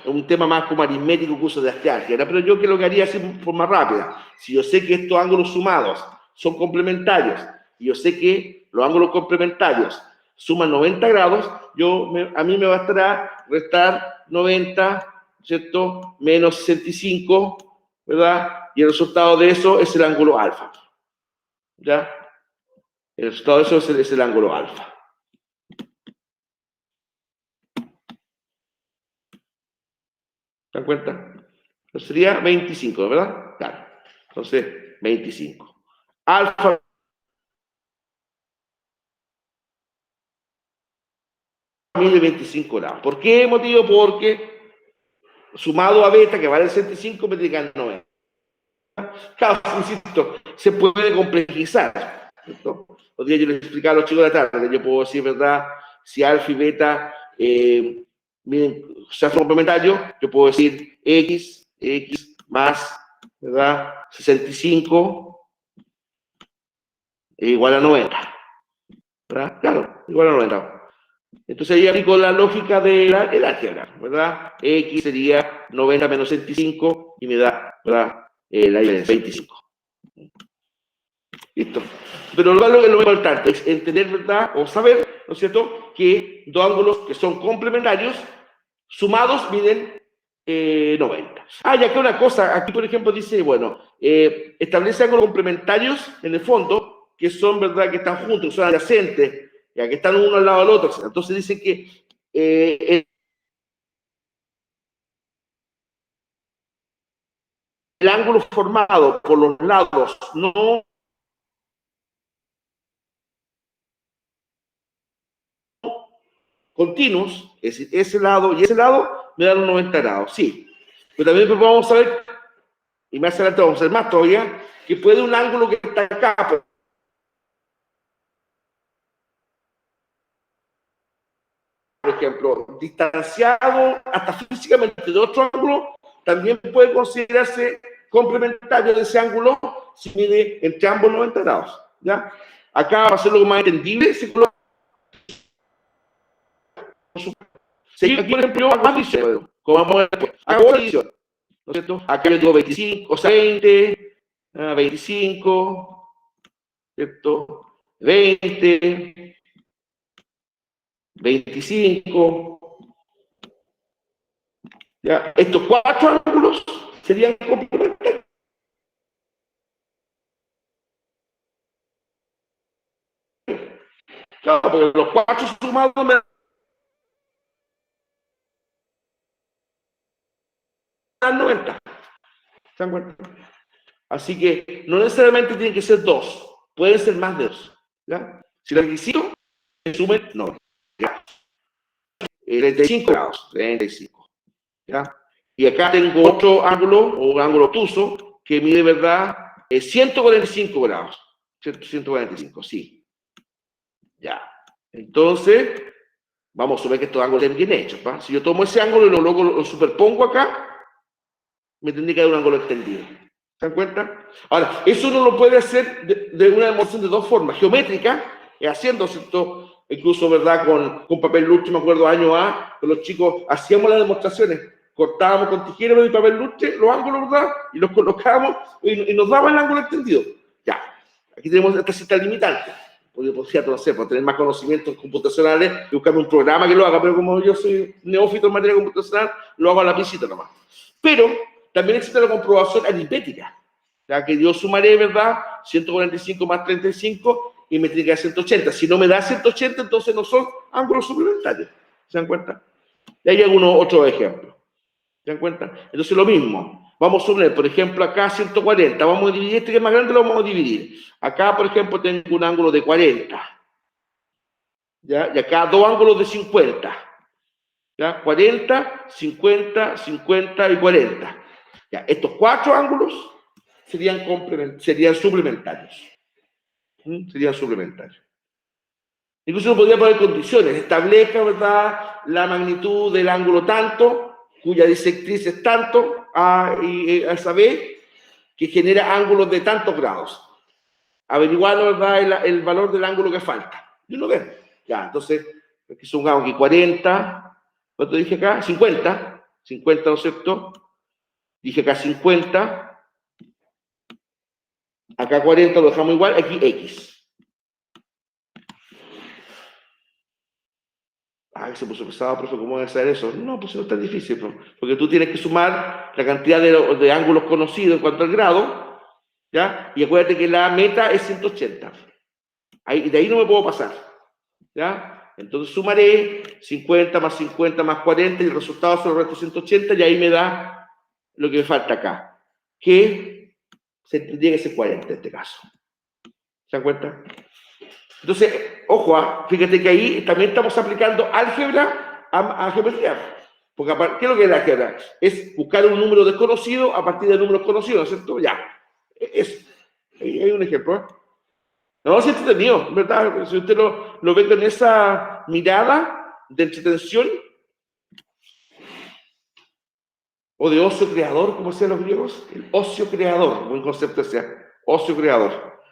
un tema más como aritmético, curso de álgebra, pero yo que lo que haría así de forma rápida. Si yo sé que estos ángulos sumados son complementarios, y yo sé que los ángulos complementarios suman 90 grados, a mí me bastará restar 90, ¿cierto? Menos 65, ¿verdad? Y el resultado de eso es el ángulo alfa, ¿ya? El resultado de eso es el ángulo alfa. ¿Se dan cuenta? Entonces sería 25, ¿verdad? Claro. Entonces, 25. Alfa mide 25 grados. ¿Por qué motivo? Porque sumado a beta, que vale 65, me digan 90. Claro, insisto, se puede complejizar, ¿cierto? Los días yo les explicaba a los chicos de la tarde, yo puedo decir, ¿verdad? Si alfa y beta son complementarios, yo puedo decir x más, ¿verdad? 65 igual a 90, ¿verdad? Claro, igual a 90. Entonces ahí aplico la lógica del álgebra, ¿verdad? X sería 90 menos 65 y me da, ¿verdad? La diferencia, 25. Listo. Pero lo importante es entender, ¿verdad? O saber, ¿no es cierto?, que dos ángulos que son complementarios, sumados, miden 90. Ah, y acá una cosa, aquí por ejemplo dice, bueno, establece ángulos complementarios en el fondo, que son, ¿verdad?, que están juntos, que son adyacentes, ya que están uno al lado del otro. Entonces dice que el ángulo formado por los lados no continuos, es decir, ese lado y ese lado, me dan un 90 grados, sí. Pero también vamos a ver, y más adelante vamos a ver más todavía, que puede un ángulo que está acá, por ejemplo, distanciado hasta físicamente de otro ángulo, también puede considerarse complementario de ese ángulo si mide entre ambos 90 grados, ¿ya? Acá, para hacerlo más entendible, se coloca. Aquí, por ejemplo, yo hago más visión, como vamos a ver después. Hago otra visión, ¿no es cierto? Acá yo digo 25, o sea, 20, 25, ¿cierto? 20, 25. ¿Ya? Estos cuatro ángulos serían complementarios. Claro, porque los cuatro sumados me dan 90. ¿Se dan cuenta? Así que no necesariamente tienen que ser dos, pueden ser más de dos. ¿Ya? Si los requisitos se sumen, no. ¿Ya? 35 grados, 35. ¿Ya? Y acá tengo otro ángulo, o un ángulo obtuso, que mide, ¿verdad? 145 grados. 145, sí. Ya. Entonces, vamos a ver que estos ángulos estén bien hechos, ¿va? Si yo tomo ese ángulo y luego lo superpongo acá, me tendría que dar un ángulo extendido. ¿Se dan cuenta? Ahora, eso uno lo puede hacer de una demostración de dos formas. Geométrica, haciendo, ¿cierto? Incluso, ¿verdad? Con papel lustre, me acuerdo, año A, con los chicos hacíamos las demostraciones. Cortábamos con tijera y papel lustre los ángulos, ¿verdad? Y los colocábamos y nos daba el ángulo extendido. Ya. Aquí tenemos esta cita limitante. Podría, no sé, por tener más conocimientos computacionales y buscarme un programa que lo haga, pero como yo soy neófito en materia computacional, lo hago a la piscita nomás. Pero también existe la comprobación aritmética, ya que yo sumaré, ¿verdad? 145 más 35 y me tiene que dar 180. Si no me da 180, entonces no son ángulos suplementarios. ¿Se dan cuenta? Y hay algunos otros ejemplos. ¿Se dan cuenta? Entonces lo mismo. Vamos a suponer, por ejemplo, acá 140. Vamos a dividir este que es más grande, lo vamos a dividir. Acá, por ejemplo, tengo un ángulo de 40. ¿Ya? Y acá dos ángulos de 50. ¿Ya? 40, 50, 50 y 40. ¿Ya? Estos cuatro ángulos serían suplementarios. Serían suplementarios. Incluso uno podría poner condiciones. Establezca, ¿verdad?, la magnitud del ángulo tanto, cuya disectriz es tanto, a saber, que genera ángulos de tantos grados. Averiguar, ¿verdad?, el valor del ángulo que falta. Y uno ve. Ya, entonces, aquí supongamos que 40, ¿cuánto dije acá? 50, 50, ¿no es cierto? Dije acá 50, acá 40 lo dejamos igual, aquí X. Se puso pesado, profe, ¿cómo voy a hacer eso? No, pues no es tan difícil, porque tú tienes que sumar la cantidad de ángulos conocidos en cuanto al grado, ¿ya? Y acuérdate que la meta es 180. De ahí no me puedo pasar, ¿ya? Entonces sumaré 50 más 50 más 40 y el resultado son los restos 180 y ahí me da lo que me falta acá, que tendría que ser 40 en este caso. ¿Se dan cuenta? Entonces, ojo, fíjate que ahí también estamos aplicando álgebra a geometría. Porque, ¿qué es lo que es la álgebra? Es buscar un número desconocido a partir de números conocidos, ¿no es cierto? Ya. Hay un ejemplo, ¿eh? No, es entretenido, ¿verdad? Si usted lo ve con esa mirada de entretención o de ocio creador, como decían los griegos, el ocio creador, buen concepto sea, ocio creador.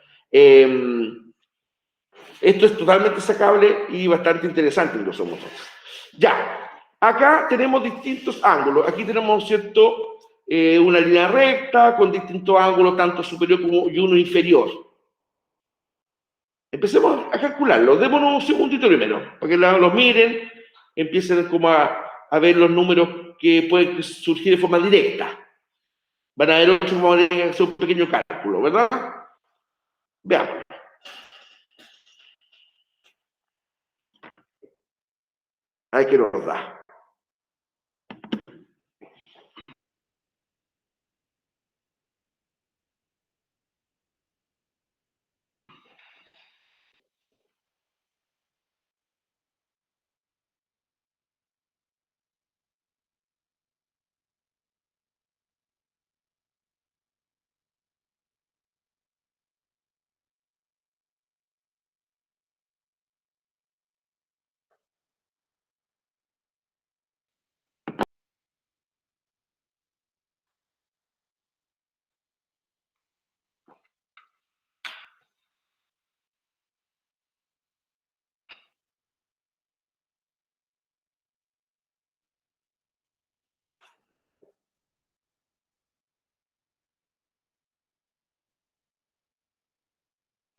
Esto es totalmente sacable y bastante interesante incluso nosotros. Ya, acá tenemos distintos ángulos. Aquí tenemos, ¿cierto?, una línea recta con distintos ángulos, tanto superior como y uno inferior. Empecemos a calcularlo. Démonos un segundito primero, para que los miren, empiecen como a ver los números que pueden surgir de forma directa. Van a ver otros, vamos a hacer un pequeño cálculo, ¿verdad? Veamos. Ahí que nos da.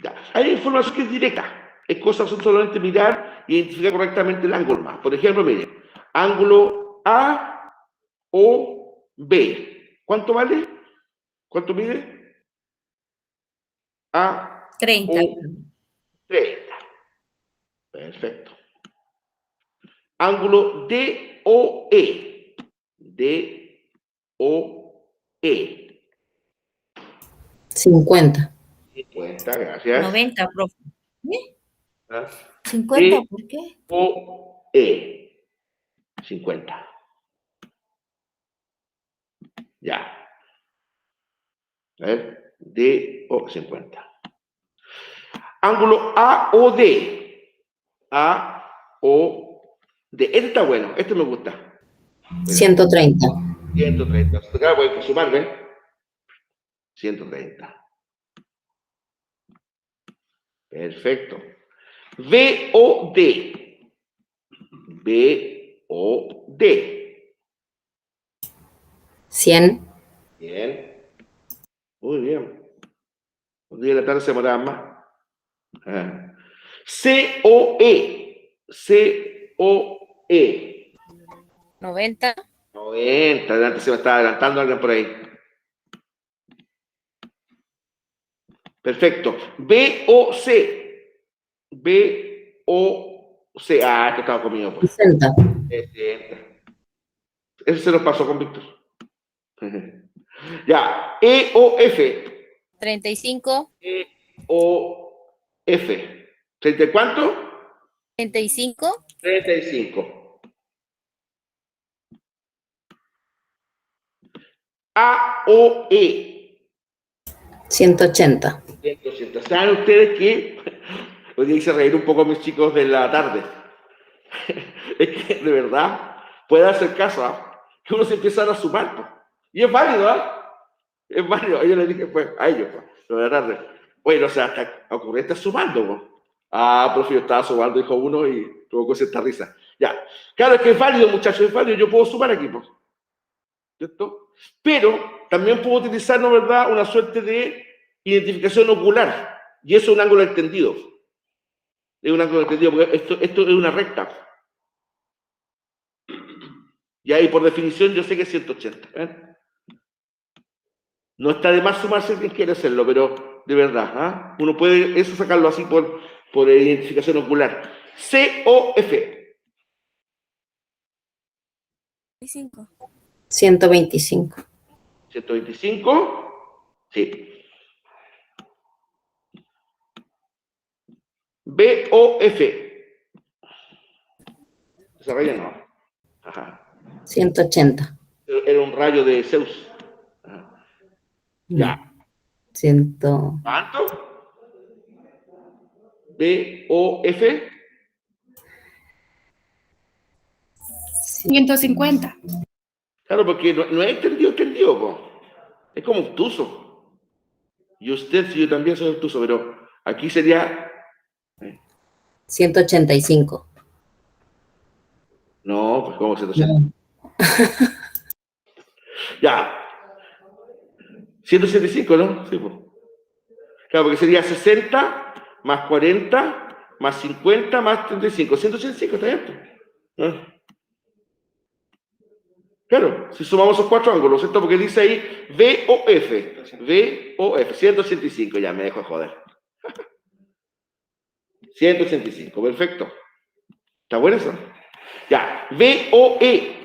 Ya. Hay información que es directa. Es cosa solamente mirar e identificar correctamente el ángulo más. Por ejemplo, miren, ángulo A o B. ¿Cuánto vale? ¿Cuánto mide? A 30. o 30. Perfecto. Ángulo D o E. D o E. 50. 50, gracias. 90, profe. ¿Eh? ¿Ah? 50, D ¿por qué? o E. 50. Ya. A ver, D o 50. Ángulo A o D. A o D. Este está bueno, este me gusta. 130. 130. Claro, voy a sumar, ¿ven? 130. Perfecto. B o D. B o D. 100. Bien. Muy bien. Un día de la tarde se demoraba más. C o E. C o E. 90. 90. Adelante, se me está adelantando alguien por ahí. Perfecto. B o C. B o C. Esto estaba conmigo, pues. 60. Ese se nos pasó con Víctor. Ya, EOF. 35, EOF. ¿30 y cuánto? 35, 35. AOE. 180. 180. ¿Saben ustedes que hoy día hice reír un poco a mis chicos de la tarde? Es que, de verdad, puede hacer caso, ¿ah? Que uno se empieza a sumar, pues. Y es válido, ¿ah? Es válido. Yo les dije, pues, a ellos, pues, lo de la tarde. Bueno, o sea, hasta ocurre estar sumando, pues. Ah, profe, yo estaba sumando, dijo uno, y tuvo que cierta risa. Ya. Claro, es que es válido, muchachos, es válido. Yo puedo sumar aquí, pues. ¿Cierto? Pero también puedo utilizar, ¿no verdad?, una suerte de identificación ocular. Y eso es un ángulo extendido. Es un ángulo extendido, porque esto es una recta. Y ahí, por definición, yo sé que es 180. ¿Eh? No está de más sumarse quien quiere hacerlo, pero de verdad, ¿ah? Uno puede eso sacarlo así por identificación ocular. COF. 35. 125. 125. Sí. BOF. Desarrolla no. Ajá. 180. Era un rayo de Zeus. Ajá. Ya. 100. ¿Cuánto? BOF. 150. Claro, porque no es entendido, po. Es como obtuso. Y usted, sí, yo también soy obtuso, pero aquí sería. 185. No, pues como 180. No. Ya. 175, ¿no? Sí, pues. Claro, porque sería 60 más 40 más 50 más 35. 185, está bien, pues. ¿Ah? Claro, si sumamos esos cuatro ángulos, ¿cierto? Porque dice ahí VOF. VOF, 185, ya me dejo de joder. 185, perfecto. ¿Está bueno eso? Ya, VOE.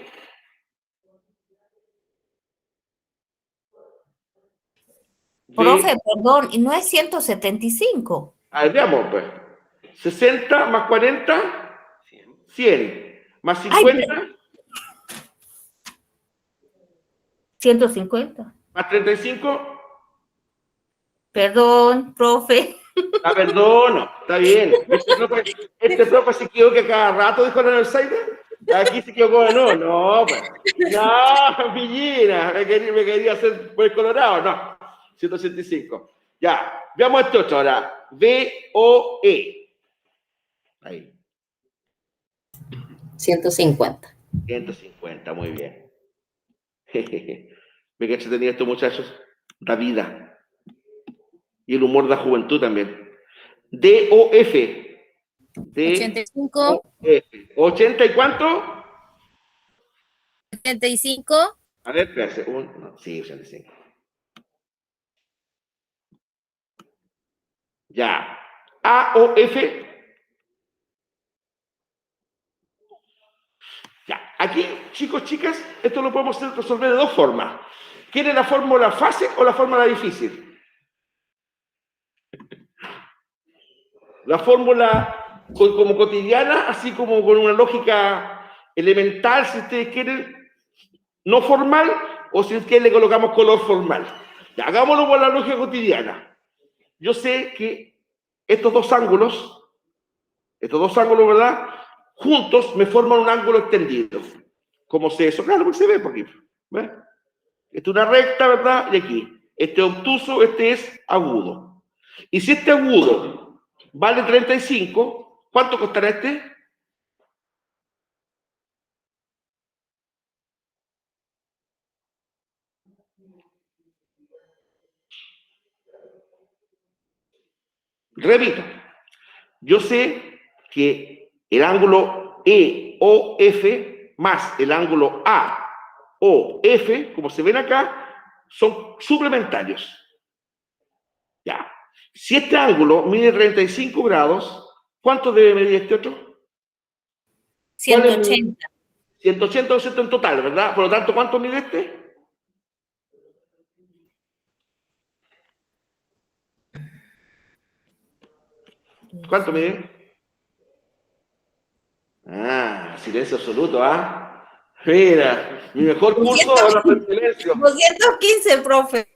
Profe, perdón, y no es 175. A ver, veamos, pues. 60 más 40, 100. Más Ay, 50, 150. más 35. Perdón, profe. Ah, perdón, está bien. Este profe se equivoca cada rato, dijo el Alzheimer. Aquí se equivocó de nuevo. No, pues. No, pillina. Me quería hacer por el Colorado. No. 185. Ya. Veamos este otro ahora. VOE. Ahí. 150. 150, muy bien. Me que entretenido estos muchachos. La vida. Y el humor de la juventud también. DOF. 85, 80 y cuánto? 75, A ver, espérate. No, sí, 85. Ya. AOF. Ya. Aquí, chicos, chicas, esto lo podemos resolver de dos formas. ¿Quiere la fórmula fácil o la fórmula difícil? La fórmula como cotidiana, así como con una lógica elemental, si ustedes quieren, no formal, o si ustedes le colocamos color formal. Ya, hagámoslo por la lógica cotidiana. Yo sé que estos dos ángulos, ¿verdad? Juntos me forman un ángulo extendido. ¿Cómo sé eso? Claro, porque se ve por aquí. ¿Ves? Esta es una recta, ¿verdad? Y aquí. Este es obtuso, este es agudo. Y si este agudo vale 35, ¿cuánto costará este? Repito, yo sé que el ángulo EOF más el ángulo AOF, como se ven acá, son suplementarios. Ya. Si este ángulo mide 35 grados, ¿cuánto debe medir este otro? ¿Cuál es 180. 180 o 100 en total, ¿verdad? Por lo tanto, ¿cuánto mide este? ¿Cuánto mide? Ah, silencio absoluto, ¿ah? Mira, mi mejor curso ahora fue en silencio. 215, profe.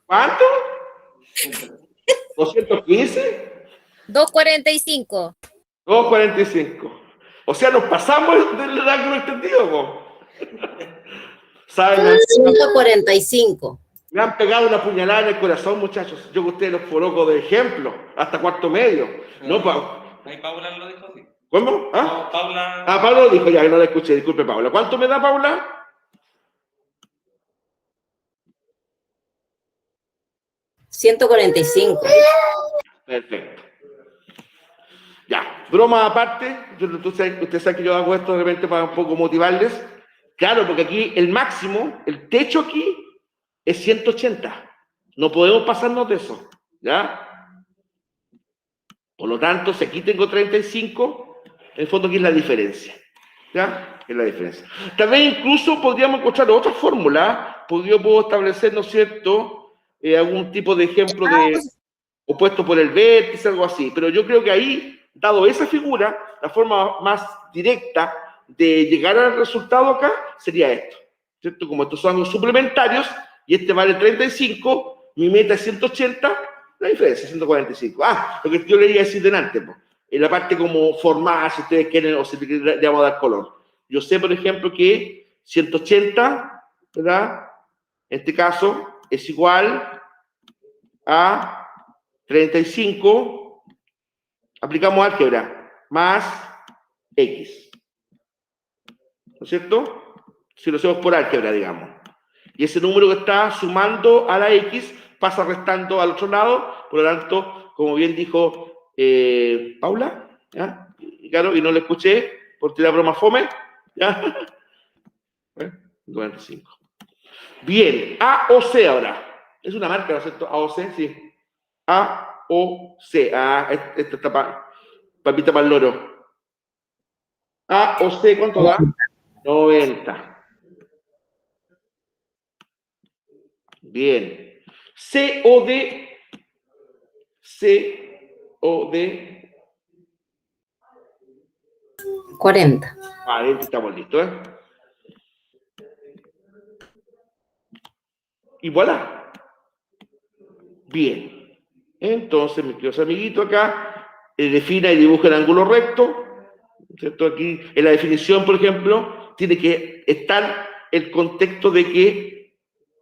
¿Cuánto? ¿215? 245. 2,45. O sea, nos pasamos del ángulo extendido, po. ¿Saben? 145. Me han pegado una puñalada en el corazón, muchachos. Yo que ustedes los coloco de ejemplo, hasta cuarto medio. No, Ahí Paula lo dijo, sí. ¿Cómo? ¿Ah? Paula. Ah, Pablo lo dijo ya, que no la escuché. Disculpe, Paula. ¿Cuánto me da, Paula? 145. Perfecto. Ya, broma aparte, usted sabe que yo hago esto de repente para un poco motivarles. Claro, porque aquí el máximo, el techo aquí es 180. No podemos pasarnos de eso, ¿ya? Por lo tanto, si aquí tengo 35, en el fondo aquí es la diferencia, ¿ya? Es la diferencia. También incluso podríamos encontrar otra fórmula, yo puedo establecer, ¿no es cierto?, algún tipo de ejemplo de opuesto por el vértice, algo así. Pero yo creo que ahí, dado esa figura, la forma más directa de llegar al resultado acá sería esto, ¿cierto? Como estos son ángulos suplementarios y este vale 35, mi meta es 180, la diferencia es 145. Ah, lo que yo le iba a decir delante, pues, en la parte como formal, si ustedes quieren, o si le vamos a dar color. Yo sé, por ejemplo, que 180, ¿verdad? En este caso, es igual a 35, aplicamos álgebra, más X. ¿No es cierto? Si lo hacemos por álgebra, digamos. Y ese número que está sumando a la X pasa restando al otro lado, por lo tanto, como bien dijo Paula, ¿ya? Y claro, y no le escuché por tirar broma fome, ¿ya? 45. Bien, A o C ahora. Es una marca, ¿no es cierto? A o C, sí. A o C. Ah, esta está papita para el loro. A o C, ¿cuánto da? 90. Bien. C o D. C o D. 40. Vale, estamos listos, ¿eh? Y voilà. Bien. Entonces, mis queridos amiguitos, acá defina y dibuja el ángulo recto. ¿Cierto? Aquí, en la definición, por ejemplo, tiene que estar el contexto de que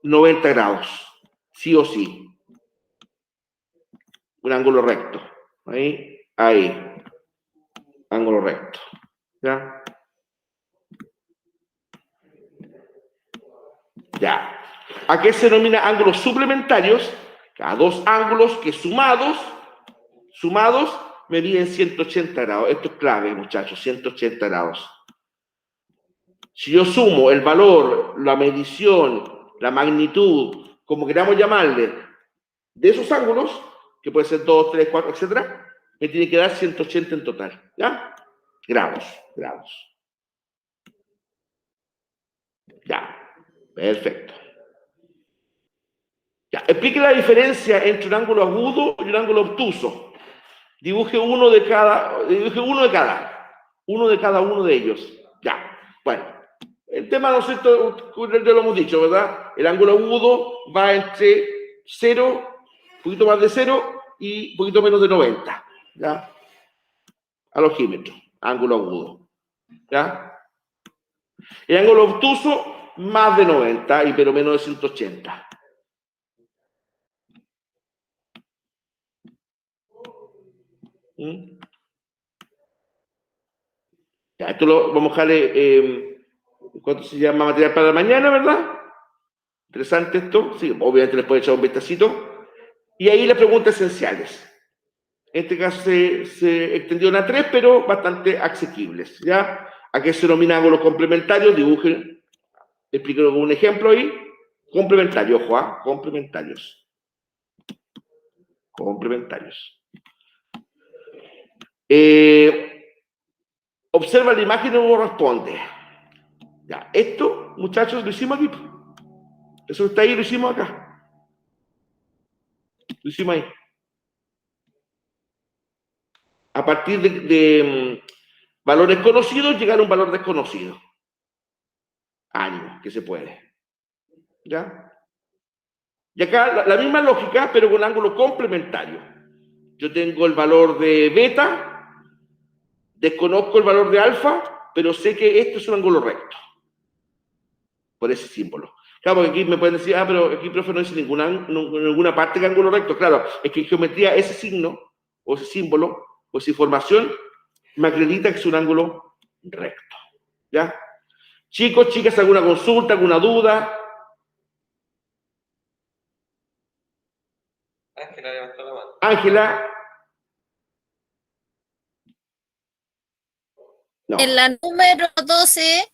90 grados, sí o sí. Un ángulo recto. Ahí. Ángulo recto. ¿Ya? Ya. ¿A qué se denomina ángulos suplementarios? A dos ángulos que sumados me miden 180 grados. Esto es clave, muchachos, 180 grados. Si yo sumo el valor, la medición, la magnitud, como queramos llamarle, de esos ángulos, que puede ser 2, 3, 4, etcétera, me tiene que dar 180 en total. ¿Ya? Grados. Ya. Perfecto. Ya. Explique la diferencia entre un ángulo agudo y un ángulo obtuso. Dibuje uno de cada uno de ellos. Ya. Bueno. El tema, ¿no es cierto? Ya lo hemos dicho, ¿verdad? El ángulo agudo va entre 0, un poquito más de 0 y un poquito menos de 90. ¿Ya? Alogímetro, ángulo agudo. ¿Ya? El ángulo obtuso, más de 90, pero menos de 180. ¿Mm? Ya, esto lo vamos a dejarle, ¿cuánto se llama? Material para la mañana, ¿verdad? Interesante esto. Sí, obviamente les puede echar un vistacito. Y ahí las preguntas esenciales. En este caso se extendieron a 3, pero bastante asequibles, ¿ya? ¿A qué se denomina ángulos complementarios? Dibujen, explico con un ejemplo ahí. Complementarios, ojo, ¿ah? Complementarios. Observa la imagen y no corresponde. Ya, esto, muchachos, lo hicimos aquí. Eso está ahí, lo hicimos acá. Lo hicimos ahí. a partir de valores conocidos, llegar a un valor desconocido. Ánimo, que se puede. ¿Ya? Y acá la misma lógica, pero con ángulo complementario. Yo tengo el valor de beta, desconozco el valor de alfa, pero sé que esto es un ángulo recto. Por ese símbolo. Claro, porque aquí me pueden decir, pero aquí, profe, no dice ninguna parte de ángulo recto. Claro, es que en geometría ese signo, o ese símbolo, o esa información, me acredita que es un ángulo recto. ¿Ya? Chicos, chicas, ¿alguna consulta, alguna duda? Ángela levantó la mano. Ángela. No. En la número 12,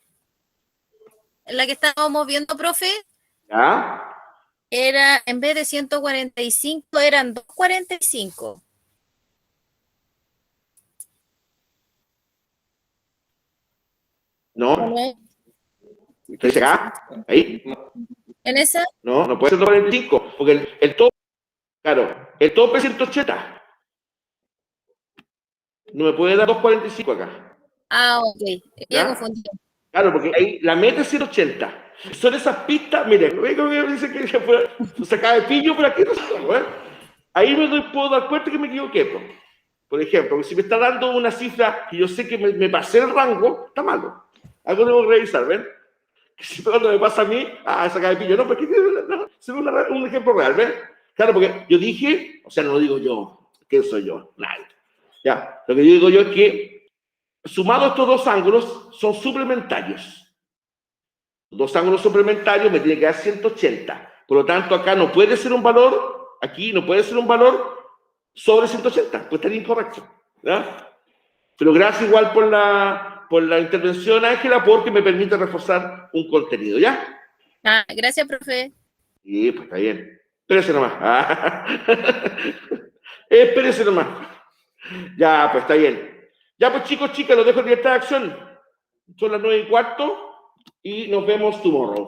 en la que estábamos viendo, profe, ¿Ya? era, en vez de 145, eran 245. No. ¿Te dice acá? ¿Ahí? ¿En esa? No, no puede ser 245, porque el tope, claro, el tope es 180. No me puede dar 245 acá. Ah, ok. ¿Ya? Me confundí. Claro, porque ahí la meta es 180. Son esas pistas, miren, dice que se acaba de pillo, pero aquí no se puede. Ahí puedo dar cuenta que me equivoqué. Por ejemplo, si me está dando una cifra que yo sé que me pasé el rango, está malo. Algo tengo que revisar, ¿ven? Si cuando me pasa a mí, se acaba de pillo. No, porque se ve un ejemplo real, ¿ven? Claro, porque yo dije, o sea, no lo digo yo. ¿Quién soy yo? Nadie. Ya, lo que yo digo yo es que sumados estos dos ángulos son suplementarios. Dos ángulos suplementarios me tiene que dar 180. Por lo tanto, acá no puede ser un valor, aquí no puede ser un valor sobre 180, pues estaría incorrecto. ¿Ya? Pero gracias igual por la intervención, Ángela, porque me permite reforzar un contenido, ¿ya? Ah, gracias, profe. Sí, pues está bien. Espérese nomás. Espérese nomás. Ya, pues está bien. Ya, pues chicos, chicas, los dejo en libertad de acción. Son las 9:15 y nos vemos tomorrow.